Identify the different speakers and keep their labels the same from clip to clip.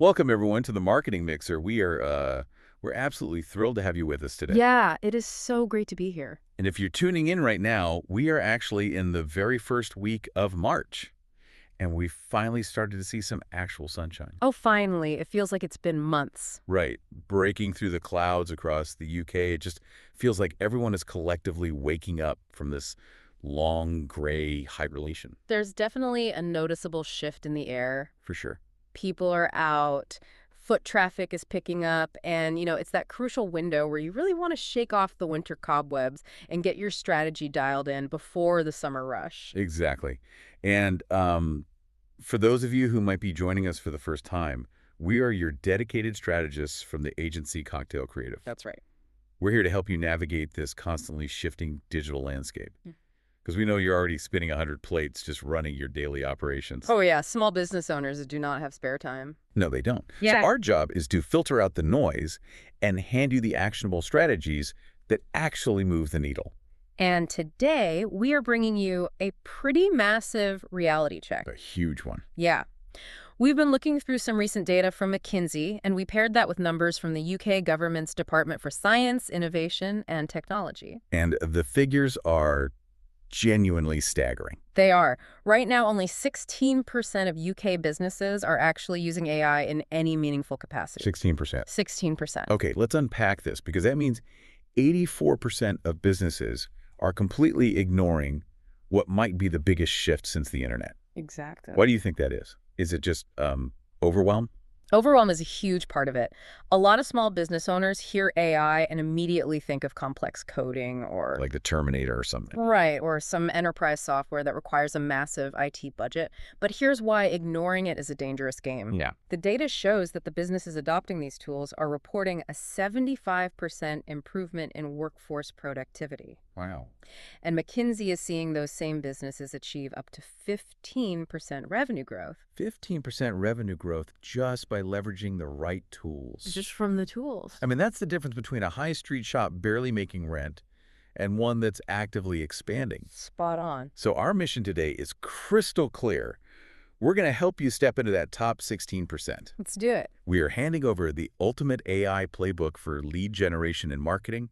Speaker 1: Welcome everyone to the Marketing Mixer. We're absolutely thrilled to have you with us today.
Speaker 2: Yeah, it is so great to be here.
Speaker 1: And if you're tuning in right now, we are actually in the very first week of March, and we finally started to see some actual sunshine.
Speaker 2: Oh, finally. It feels like it's been months.
Speaker 1: Right, breaking through the clouds across the UK. It just feels like everyone is collectively waking up from this long gray hibernation,
Speaker 2: There's definitely a noticeable shift in the air.
Speaker 1: for sure.
Speaker 2: People are out, foot traffic is picking up, and, it's that crucial window where you really want to shake off the winter cobwebs and get your strategy dialed in before the summer rush.
Speaker 1: Exactly. And for those of you who might be joining us for the first time, we are your dedicated strategists from the agency Cocktail Creative.
Speaker 2: That's right.
Speaker 1: We're here to help you navigate this constantly shifting digital landscape. Because we know you're already spinning 100 plates just running your daily operations.
Speaker 2: Oh, yeah, small business owners do not have spare time.
Speaker 1: No, they don't.
Speaker 2: Yeah.
Speaker 1: So our job is to filter out the noise and hand you the actionable strategies that actually move the needle.
Speaker 2: And today, we are bringing you a pretty massive reality check.
Speaker 1: A huge one.
Speaker 2: Yeah. We've been looking through some recent data from McKinsey, and we paired that with numbers from the UK government's Department for Science, Innovation, and Technology.
Speaker 1: And the figures are genuinely staggering.
Speaker 2: They are. Right now, only 16% of UK businesses are actually using AI in any meaningful capacity.
Speaker 1: 16%.
Speaker 2: 16%.
Speaker 1: Okay, let's unpack this because that means 84% of businesses are completely ignoring what might be the biggest shift since the internet.
Speaker 2: Exactly.
Speaker 1: Why do you think that is? Is it just overwhelm?
Speaker 2: Overwhelm is a huge part of it. A lot of small business owners hear AI and immediately think of complex coding or
Speaker 1: Like the Terminator or something.
Speaker 2: right, or some enterprise software that requires a massive IT budget. But here's why ignoring it is a dangerous game.
Speaker 1: Yeah.
Speaker 2: The data shows that the businesses adopting these tools are reporting a 75% improvement in workforce productivity.
Speaker 1: Wow.
Speaker 2: And McKinsey is seeing those same businesses achieve up to 15% revenue growth.
Speaker 1: 15% revenue growth just by leveraging the right tools.
Speaker 2: Just from the tools.
Speaker 1: I mean, that's the difference between a high street shop barely making rent and one that's actively expanding.
Speaker 2: Spot on.
Speaker 1: So our mission today is crystal clear. We're going to help you step into that top 16%.
Speaker 2: Let's do it.
Speaker 1: We are handing over the ultimate AI playbook for lead generation and marketing.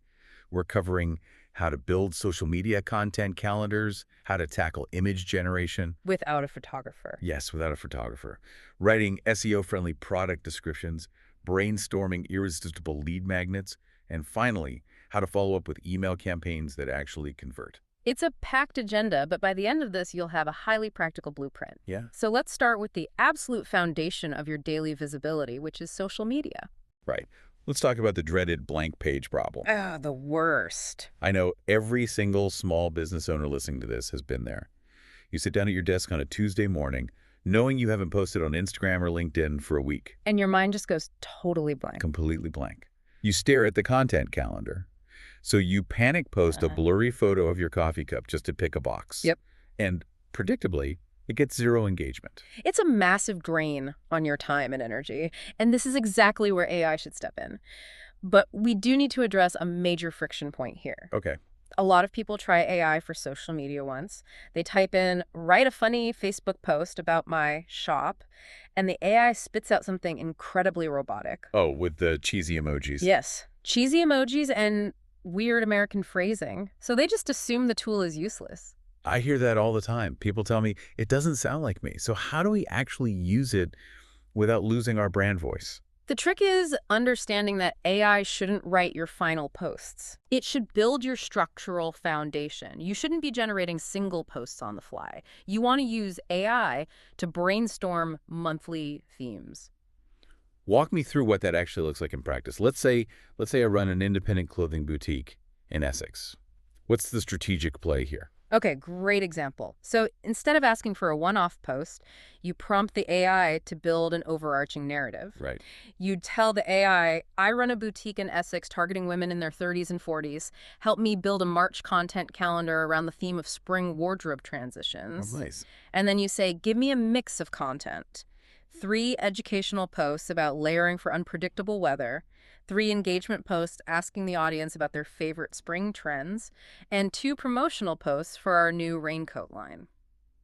Speaker 1: We're covering how to build social media content calendars, how to tackle image generation.
Speaker 2: Without a photographer.
Speaker 1: Yes, without a photographer. Writing SEO-friendly product descriptions, brainstorming irresistible lead magnets, and finally, how to follow up with email campaigns that actually convert.
Speaker 2: It's a packed agenda, but by the end of this, you'll have a highly practical blueprint.
Speaker 1: Yeah.
Speaker 2: So let's start with the absolute foundation of your daily visibility, which is social media.
Speaker 1: Right. Let's talk about the dreaded blank page problem.
Speaker 2: Ah, the worst.
Speaker 1: I know every single small business owner listening to this has been there. You sit down at your desk on a Tuesday morning, knowing you haven't posted on Instagram or LinkedIn for a week.
Speaker 2: And your mind just goes totally blank.
Speaker 1: Completely blank. You stare at the content calendar. So you panic post a blurry photo of your coffee cup just to pick a box.
Speaker 2: Yep.
Speaker 1: And predictably, it gets zero engagement.
Speaker 2: It's a massive drain on your time and energy, and this is exactly where AI should step in. But we do need to address a major friction point here.
Speaker 1: Okay.
Speaker 2: A lot of people try AI for social media once. They type in, write a funny Facebook post about my shop, and the AI spits out something incredibly robotic.
Speaker 1: Oh, with the cheesy emojis.
Speaker 2: Yes, cheesy emojis and weird American phrasing. So they just assume the tool is useless.
Speaker 1: I hear that all the time. People tell me, it doesn't sound like me. So how do we actually use it without losing our brand voice?
Speaker 2: The trick is understanding that AI shouldn't write your final posts. It should build your structural foundation. You shouldn't be generating single posts on the fly. You want to use AI to brainstorm monthly themes.
Speaker 1: Walk me through what that actually looks like in practice. Let's say I run an independent clothing boutique in Essex. What's the strategic play here?
Speaker 2: Okay, great example. So instead of asking for a one-off post, you prompt the AI to build an overarching narrative.
Speaker 1: Right.
Speaker 2: You tell the AI, I run a boutique in Essex targeting women in their 30s and 40s. Help me build a March content calendar around the theme of spring wardrobe transitions.
Speaker 1: Oh, nice.
Speaker 2: And then you say, give me a mix of content. 3 educational posts about layering for unpredictable weather, 3 engagement posts asking the audience about their favorite spring trends, and 2 promotional posts for our new raincoat line.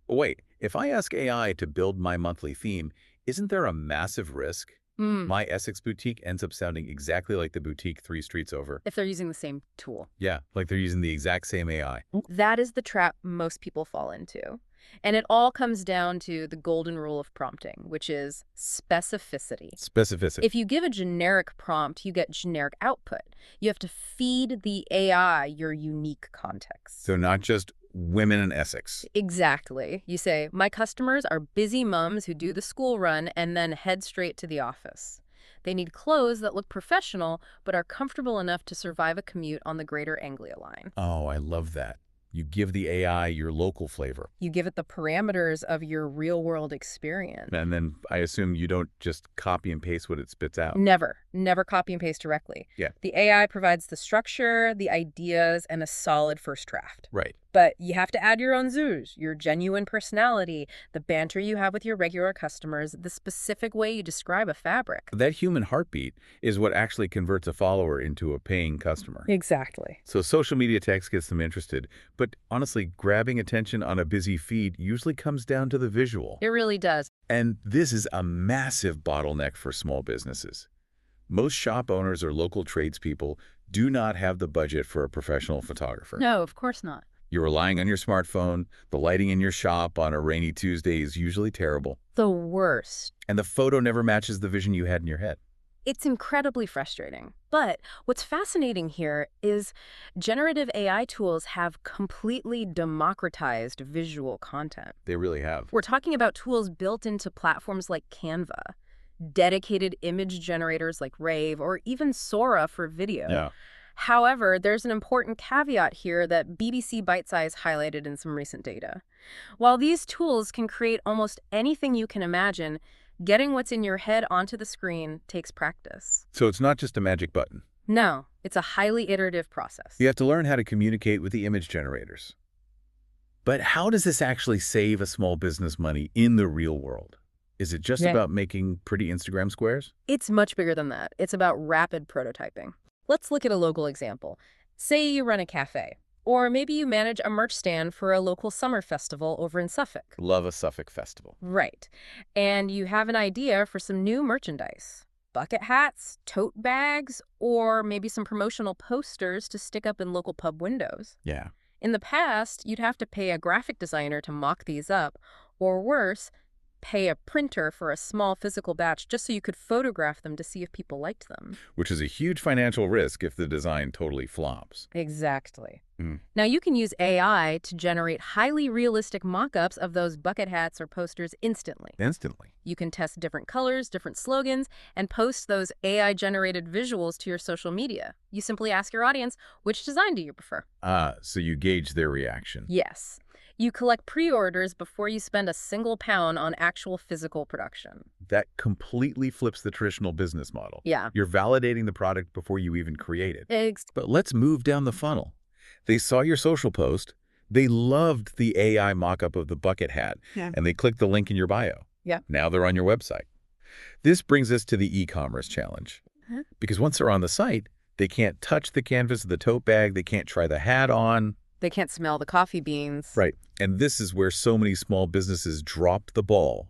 Speaker 1: Wait, if I ask AI to build my monthly theme, isn't there a massive risk
Speaker 2: Mm,
Speaker 1: My Essex boutique ends up sounding exactly like the boutique 3 streets over.
Speaker 2: if they're using the same tool.
Speaker 1: Yeah, like they're using the exact same AI.
Speaker 2: That is the trap most people fall into. And it all comes down to the golden rule of prompting, which is specificity.
Speaker 1: Specificity.
Speaker 2: If you give a generic prompt, you get generic output. You have to feed the AI your unique context.
Speaker 1: So not just women in Essex.
Speaker 2: Exactly. You say, my customers are busy mums who do the school run and then head straight to the office. They need clothes that look professional but are comfortable enough to survive a commute on the Greater Anglia Line.
Speaker 1: Oh, I love that. You give the AI your local flavor.
Speaker 2: You give it the parameters of your real-world experience.
Speaker 1: And then I assume you don't just copy and paste what it spits out.
Speaker 2: Never copy and paste directly.
Speaker 1: Yeah.
Speaker 2: The AI provides the structure, the ideas, and a solid first draft.
Speaker 1: Right.
Speaker 2: But you have to add your own zoos, your genuine personality, the banter you have with your regular customers, the specific way you describe a fabric.
Speaker 1: That human heartbeat is what actually converts a follower into a paying customer.
Speaker 2: Exactly.
Speaker 1: So social media text gets them interested, but honestly, grabbing attention on a busy feed usually comes down to the visual.
Speaker 2: It really does.
Speaker 1: And this is a massive bottleneck for small businesses. Most shop owners or local tradespeople do not have the budget for a professional photographer.
Speaker 2: No, of course not.
Speaker 1: You're relying on your smartphone. The lighting in your shop on a rainy Tuesday is usually terrible.
Speaker 2: The worst.
Speaker 1: And the photo never matches the vision you had in your head.
Speaker 2: It's incredibly frustrating. But what's fascinating here is generative AI tools have completely democratized visual content.
Speaker 1: They really have.
Speaker 2: We're talking about tools built into platforms like Canva, dedicated image generators like Rave, or even Sora for video.
Speaker 1: Yeah.
Speaker 2: However, there's an important caveat here that BBC Bitesize highlighted in some recent data. While these tools can create almost anything you can imagine, getting what's in your head onto the screen takes practice.
Speaker 1: So it's not just a magic button.
Speaker 2: No, it's a highly iterative process.
Speaker 1: You have to learn how to communicate with the image generators. But how does this actually save a small business money in the real world? Is it just about making pretty Instagram squares?
Speaker 2: It's much bigger than that. It's about rapid prototyping. Let's look at a local example. Say you run a cafe, or maybe you manage a merch stand for a local summer festival over in Suffolk.
Speaker 1: Love a Suffolk festival.
Speaker 2: Right. And you have an idea for some new merchandise. Bucket hats, tote bags, or maybe some promotional posters to stick up in local pub windows.
Speaker 1: Yeah.
Speaker 2: In the past, you'd have to pay a graphic designer to mock these up, or worse, pay a printer for a small physical batch just so you could photograph them to see if people liked them.
Speaker 1: Which is a huge financial risk if the design totally flops.
Speaker 2: Exactly.
Speaker 1: Mm.
Speaker 2: Now you can use AI to generate highly realistic mock-ups of those bucket hats or posters instantly.
Speaker 1: Instantly.
Speaker 2: You can test different colors, different slogans, and post those AI-generated visuals to your social media. You simply ask your audience, which design do you prefer?
Speaker 1: So you gauge their reaction.
Speaker 2: Yes. You collect pre-orders before you spend a single pound on actual physical production.
Speaker 1: That completely flips the traditional business model.
Speaker 2: Yeah.
Speaker 1: You're validating the product before you even create it.
Speaker 2: Ex-
Speaker 1: But let's move down the funnel. They saw your social post. They loved the AI mock-up of the bucket hat, and they clicked the link in your bio.
Speaker 2: Yeah.
Speaker 1: Now they're on your website. This brings us to the e-commerce challenge.
Speaker 2: Huh?
Speaker 1: Because once they're on the site, they can't touch the canvas of the tote bag. They can't try the hat on.
Speaker 2: They can't smell the coffee beans.
Speaker 1: Right. And this is where so many small businesses drop the ball.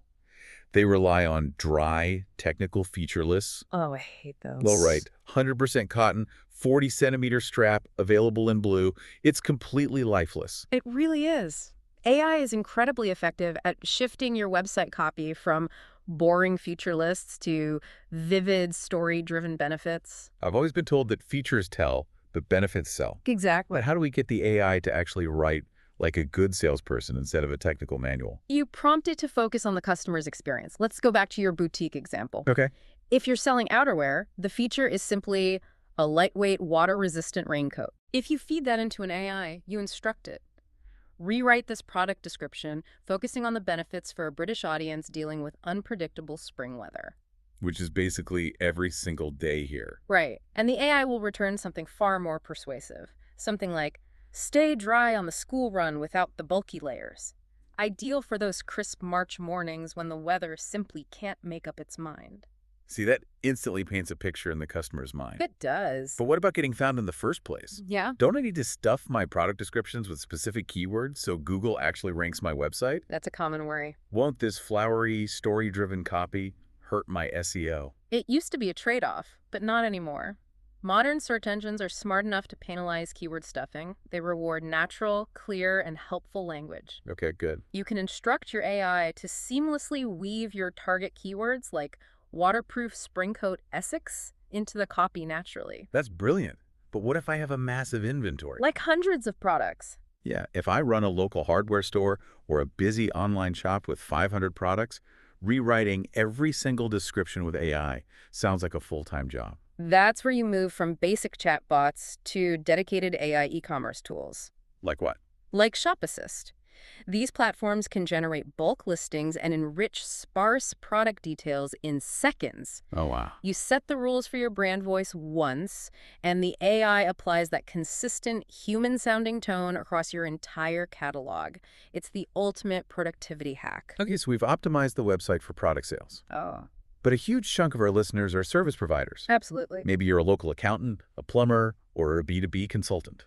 Speaker 1: They rely on dry, technical feature lists.
Speaker 2: Oh, I hate those.
Speaker 1: Well, right. 100% cotton, 40-centimeter strap, available in blue. It's completely lifeless.
Speaker 2: It really is. AI is incredibly effective at shifting your website copy from boring feature lists to vivid, story-driven benefits.
Speaker 1: I've always been told that features tell, but benefits sell.
Speaker 2: Exactly.
Speaker 1: But how do we get the AI to actually write like a good salesperson instead of a technical manual?
Speaker 2: You prompt it to focus on the customer's experience. Let's go back to your boutique example.
Speaker 1: Okay.
Speaker 2: If you're selling outerwear, the feature is simply a lightweight, water-resistant raincoat. If you feed that into an AI, you instruct it. Rewrite this product description, focusing on the benefits for a British audience dealing with unpredictable spring weather.
Speaker 1: Which is basically every single day here.
Speaker 2: Right. And the AI will return something far more persuasive. Something like, stay dry on the school run without the bulky layers. Ideal for those crisp March mornings when the weather simply can't make up its mind.
Speaker 1: See, that instantly paints a picture in the customer's mind.
Speaker 2: It does.
Speaker 1: But what about getting found in the first place?
Speaker 2: Yeah,
Speaker 1: Don't I need to stuff my product descriptions with specific keywords so Google actually ranks my website?
Speaker 2: that's a common worry.
Speaker 1: Won't this flowery, story-driven copy hurt my SEO.
Speaker 2: It used to be a trade-off, but not anymore. Modern search engines are smart enough to penalize keyword stuffing. They reward natural, clear, and helpful language.
Speaker 1: Okay, good.
Speaker 2: You can instruct your AI to seamlessly weave your target keywords like waterproof spring coat Essex into the copy naturally.
Speaker 1: That's brilliant. But what if I have a massive inventory?
Speaker 2: Like hundreds of products.
Speaker 1: Yeah, if I run a local hardware store or a busy online shop with 500 products, rewriting every single description with AI sounds like a full-time job.
Speaker 2: That's where you move from basic chatbots to dedicated AI e-commerce tools,
Speaker 1: Like what?
Speaker 2: like Shop Assist. These platforms can generate bulk listings and enrich sparse product details in seconds.
Speaker 1: Oh, wow.
Speaker 2: You set the rules for your brand voice once, and the AI applies that consistent, human-sounding tone across your entire catalog. It's the ultimate productivity hack.
Speaker 1: Okay, so we've optimized the website for product sales.
Speaker 2: Oh,
Speaker 1: But a huge chunk of our listeners are service providers.
Speaker 2: absolutely.
Speaker 1: Maybe you're a local accountant, a plumber, or a B2B consultant.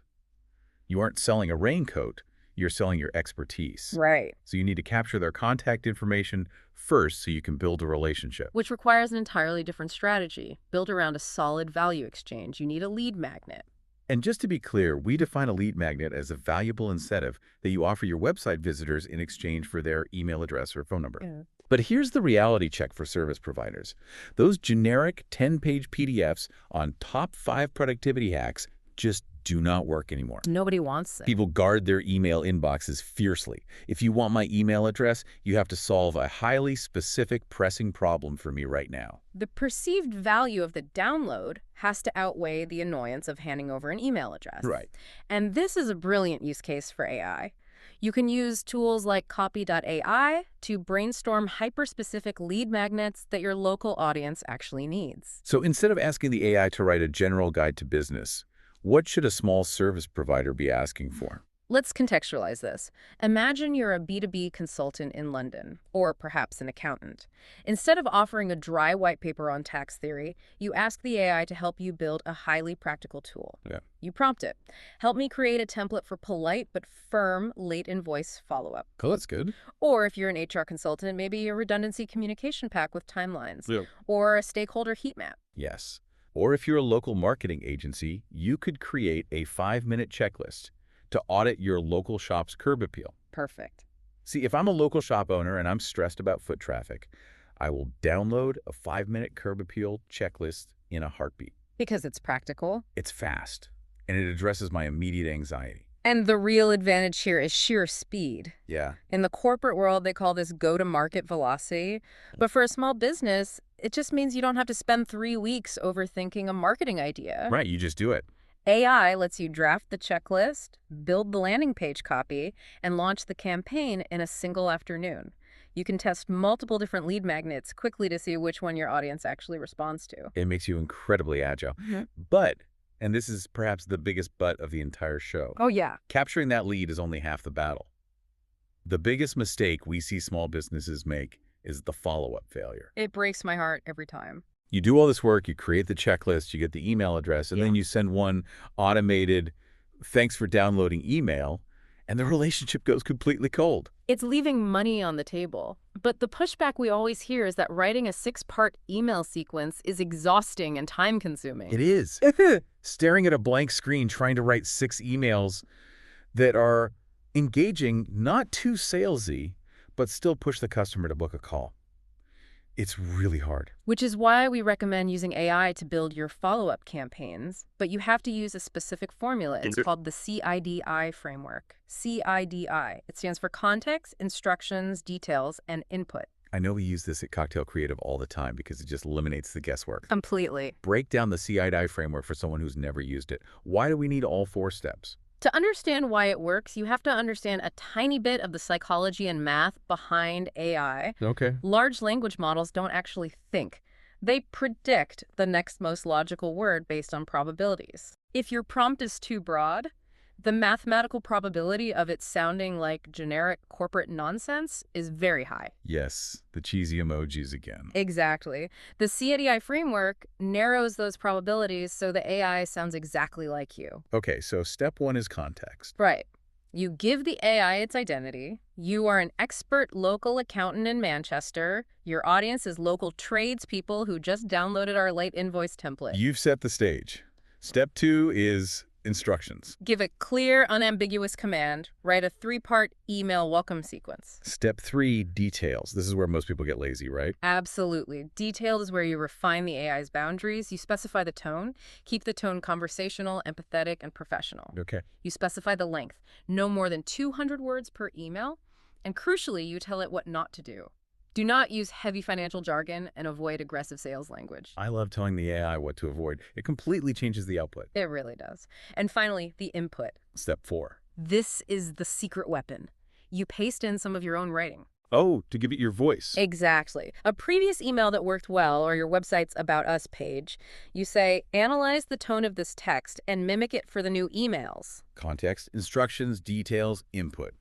Speaker 1: You aren't selling a raincoat, you're selling your expertise.
Speaker 2: Right.
Speaker 1: So you need to capture their contact information first so you can build a relationship.
Speaker 2: Which requires an entirely different strategy, built around a solid value exchange. You need a lead magnet.
Speaker 1: And just to be clear, we define a lead magnet as a valuable incentive that you offer your website visitors in exchange for their email address or phone number.
Speaker 2: Yeah.
Speaker 1: But here's the reality check for service providers. Those generic 10-page PDFs on top 5 productivity hacks just do not work anymore.
Speaker 2: Nobody wants it.
Speaker 1: People guard their email inboxes fiercely. If you want my email address, you have to solve a highly specific, pressing problem for me right now.
Speaker 2: The perceived value of the download has to outweigh the annoyance of handing over an email address.
Speaker 1: Right.
Speaker 2: And this is a brilliant use case for AI. You can use tools like copy.ai to brainstorm hyper-specific lead magnets that your local audience actually needs.
Speaker 1: So instead of asking the AI to write a general guide to business, what should a small service provider be asking for?
Speaker 2: Let's contextualize this. Imagine you're a B2B consultant in London, or perhaps an accountant. Instead of offering a dry white paper on tax theory, you ask the AI to help you build a highly practical tool.
Speaker 1: Yeah.
Speaker 2: You prompt it. Help me create a template for polite but firm late invoice follow-up.
Speaker 1: Oh, that's good.
Speaker 2: Or if you're an HR consultant, maybe a redundancy communication pack with timelines,
Speaker 1: Yeah.
Speaker 2: or a stakeholder heat map.
Speaker 1: Yes. Or if you're a local marketing agency, you could create a 5-minute checklist to audit your local shop's curb appeal.
Speaker 2: Perfect.
Speaker 1: See, if I'm a local shop owner and I'm stressed about foot traffic, I will download a 5-minute curb appeal checklist in a heartbeat.
Speaker 2: Because it's practical.
Speaker 1: It's fast, and it addresses my immediate anxiety.
Speaker 2: And the real advantage here is sheer speed.
Speaker 1: Yeah.
Speaker 2: In the corporate world, they call this go-to-market velocity. But for a small business, it just means you don't have to spend 3 weeks overthinking a marketing idea.
Speaker 1: Right, you just do it.
Speaker 2: AI lets you draft the checklist, build the landing page copy, and launch the campaign in a single afternoon. You can test multiple different lead magnets quickly to see which one your audience actually responds to.
Speaker 1: It makes you incredibly agile. But, and this is perhaps the biggest but of the entire show,
Speaker 2: Oh, yeah.
Speaker 1: capturing that lead is only half the battle. The biggest mistake we see small businesses make is the follow-up failure.
Speaker 2: It breaks my heart every time.
Speaker 1: You do all this work, you create the checklist, you get the email address, and then you send one automated, thanks for downloading email, and the relationship goes completely cold.
Speaker 2: It's leaving money on the table. But the pushback we always hear is that writing a 6-part email sequence is exhausting and time-consuming.
Speaker 1: It is. Staring at a blank screen trying to write 6 emails that are engaging, not too salesy, but still push the customer to book a call. It's really hard.
Speaker 2: Which is why we recommend using AI to build your follow-up campaigns, but you have to use a specific formula. It's called the CIDI framework. CIDI. It stands for context, instructions, details, and input.
Speaker 1: I know we use this at Cocktail Creative all the time because it just eliminates the guesswork.
Speaker 2: Completely.
Speaker 1: Break down the CIDI framework for someone who's never used it. Why do we need all 4 steps?
Speaker 2: To understand why it works, you have to understand a tiny bit of the psychology and math behind AI.
Speaker 1: Okay.
Speaker 2: Large language models don't actually think. They predict the next most logical word based on probabilities. If your prompt is too broad, the mathematical probability of it sounding like generic corporate nonsense is very high.
Speaker 1: Yes, the cheesy emojis again.
Speaker 2: Exactly. The CIDI framework narrows those probabilities so the AI sounds exactly like you.
Speaker 1: Okay, so step 1 is context.
Speaker 2: Right. You give the AI its identity. You are an expert local accountant in Manchester. Your audience is local tradespeople who just downloaded our late invoice template.
Speaker 1: You've set the stage. Step 2 is instructions.
Speaker 2: Give a clear, unambiguous command. Write a 3-part email welcome sequence.
Speaker 1: Step 3, details. This is where most people get lazy, right?
Speaker 2: Absolutely. Detailed is where you refine the AI's boundaries. You specify the tone. Keep the tone conversational, empathetic, and professional.
Speaker 1: Okay.
Speaker 2: You specify the length. No more than 200 words per email. And crucially, you tell it what not to do. Do not use heavy financial jargon and avoid aggressive sales language.
Speaker 1: I love telling the AI what to avoid. It completely changes the output.
Speaker 2: It really does. And finally, the input.
Speaker 1: Step 4.
Speaker 2: This is the secret weapon. You paste in some of your own writing.
Speaker 1: Oh, to give it your voice.
Speaker 2: Exactly. A previous email that worked well, or your website's About Us page, you say, analyze the tone of this text and mimic it for the new emails.
Speaker 1: Context, instructions, details, input.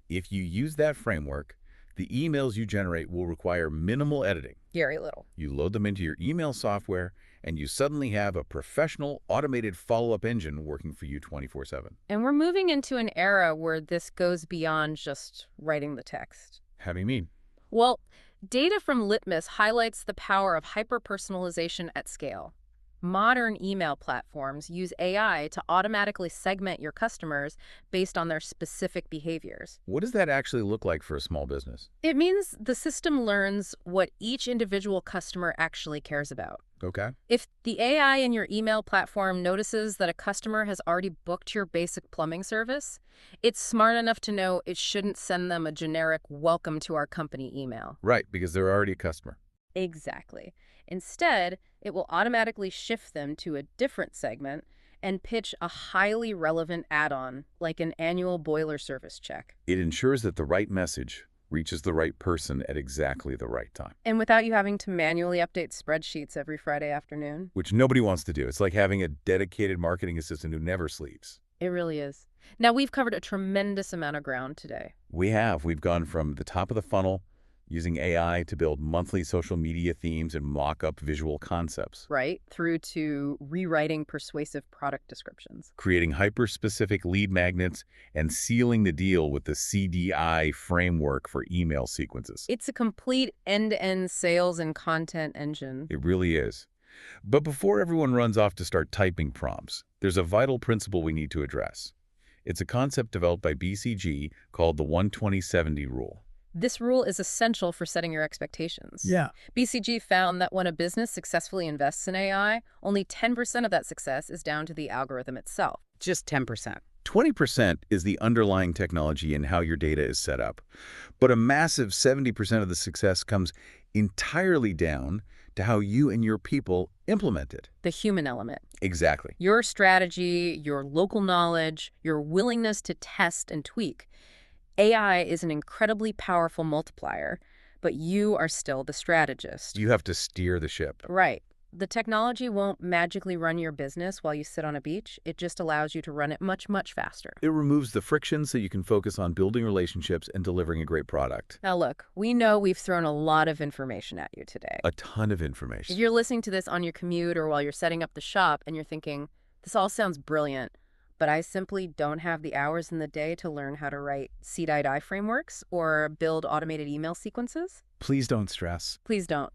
Speaker 1: If you use that framework, the emails you generate will require minimal editing.
Speaker 2: Very little.
Speaker 1: You load them into your email software, and you suddenly have a professional, automated follow-up engine working for you 24/7.
Speaker 2: And we're moving into an era where this goes beyond just writing the text.
Speaker 1: How do you mean?
Speaker 2: Well, data from Litmus highlights the power of hyper-personalization at scale. Modern email platforms use AI to automatically segment your customers based on their specific behaviors.
Speaker 1: What does that actually look like for a small business?
Speaker 2: It means the system learns what each individual customer actually cares about.
Speaker 1: Okay.
Speaker 2: If the AI in your email platform notices that a customer has already booked your basic plumbing service, it's smart enough to know it shouldn't send them a generic welcome to our company email.
Speaker 1: Right, because they're already a customer.
Speaker 2: Exactly. Instead, it will automatically shift them to a different segment and pitch a highly relevant add-on, like an annual boiler service check.
Speaker 1: It ensures that the right message reaches the right person at exactly the right time.
Speaker 2: And without you having to manually update spreadsheets every Friday afternoon.
Speaker 1: Which nobody wants to do. It's like having a dedicated marketing assistant who never sleeps.
Speaker 2: It really is. Now, we've covered a tremendous amount of ground today.
Speaker 1: We have. We've gone from the top of the funnel, using AI to build monthly social media themes and mock-up visual concepts.
Speaker 2: Right, through to rewriting persuasive product descriptions.
Speaker 1: Creating hyper-specific lead magnets and sealing the deal with the CDI framework for email sequences.
Speaker 2: It's a complete end-to-end sales and content engine.
Speaker 1: It really is. But before everyone runs off to start typing prompts, there's a vital principle we need to address. It's a concept developed by BCG called the 120/70 rule.
Speaker 2: This rule is essential for setting your expectations.
Speaker 3: Yeah.
Speaker 2: BCG found that when a business successfully invests in AI, only 10% of that success is down to the algorithm itself.
Speaker 3: Just 10%.
Speaker 1: 20% is the underlying technology and how your data is set up. But a massive 70% of the success comes entirely down to how you and your people implement it.
Speaker 2: The human element.
Speaker 1: Exactly.
Speaker 2: Your strategy, your local knowledge, your willingness to test and tweak. AI is an incredibly powerful multiplier, but you are still the strategist.
Speaker 1: You have to steer the ship.
Speaker 2: Right. The technology won't magically run your business while you sit on a beach. It just allows you to run it much, much faster.
Speaker 1: It removes the friction so you can focus on building relationships and delivering a great product.
Speaker 2: Now look, we know we've thrown a lot of information at you today.
Speaker 1: A ton of
Speaker 2: If
Speaker 1: information.
Speaker 2: you're listening to this on your commute or while you're setting up the shop and you're thinking, this all sounds brilliant, but I simply don't have the hours in the day to learn how to write CDI frameworks or build automated email sequences,
Speaker 1: Please don't stress.
Speaker 2: please don't.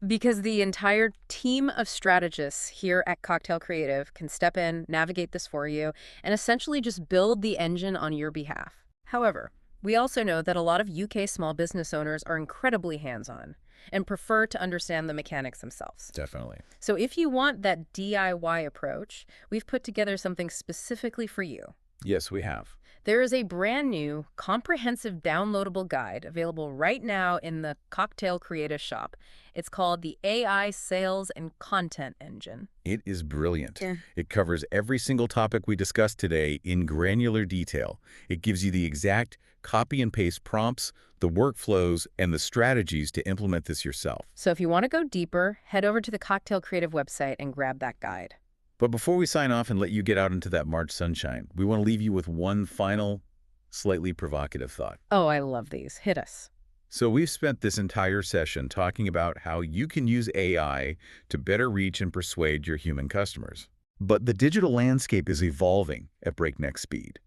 Speaker 2: Because the entire team of strategists here at Cocktail Creative can step in, navigate this for you, and essentially just build the engine on your behalf. However, we also know that a lot of UK small business owners are incredibly hands-on and prefer to understand the mechanics themselves.
Speaker 1: Definitely.
Speaker 2: So if you want that DIY approach, we've put together something specifically for you.
Speaker 1: Yes, we have.
Speaker 2: There is a brand new, comprehensive downloadable guide available right now in the Cocktail Creative shop. It's called the AI Sales and Content Engine.
Speaker 1: It is brilliant.
Speaker 2: Yeah.
Speaker 1: It covers every single topic we discussed today in granular detail. It gives you the exact copy and paste prompts, the workflows, and the strategies to implement this yourself.
Speaker 2: So if you want to go deeper, head over to the Cocktail Creative website and grab that guide.
Speaker 1: But before we sign off and let you get out into that March sunshine, we want to leave you with one final, slightly provocative thought.
Speaker 2: Oh, I love these. Hit us.
Speaker 1: So we've spent this entire session talking about how you can use AI to better reach and persuade your human customers. But the digital landscape is evolving at breakneck speed.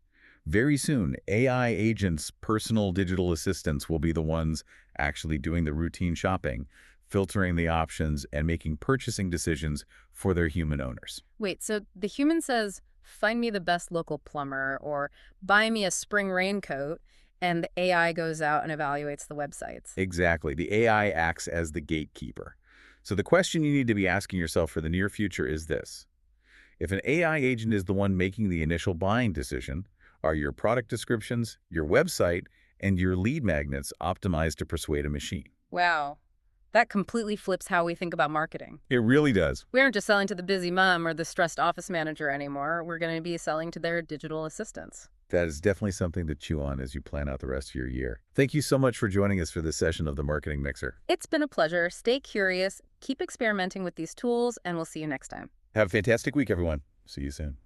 Speaker 1: Very soon, AI agents, personal digital assistants, will be the ones actually doing the routine shopping, filtering the options, and making purchasing decisions for their human owners.
Speaker 2: Wait, so the human says, find me the best local plumber or buy me a spring raincoat, and the AI goes out and evaluates the websites.
Speaker 1: Exactly. The AI acts as the gatekeeper. So the question you need to be asking yourself for the near future is this. If an AI agent is the one making the initial buying decision, are your product descriptions, your website, and your lead magnets optimized to persuade a machine?
Speaker 2: Wow. That completely flips how we think about marketing.
Speaker 1: It really does.
Speaker 2: We aren't just selling to the busy mom or the stressed office manager anymore. We're going to be selling to their digital assistants.
Speaker 1: That is definitely something to chew on as you plan out the rest of your year. Thank you so much for joining us for this session of the Marketing Mixer.
Speaker 2: It's been a pleasure. Stay curious, keep experimenting with these tools, and we'll see you next time.
Speaker 1: Have a fantastic week, everyone. See you soon.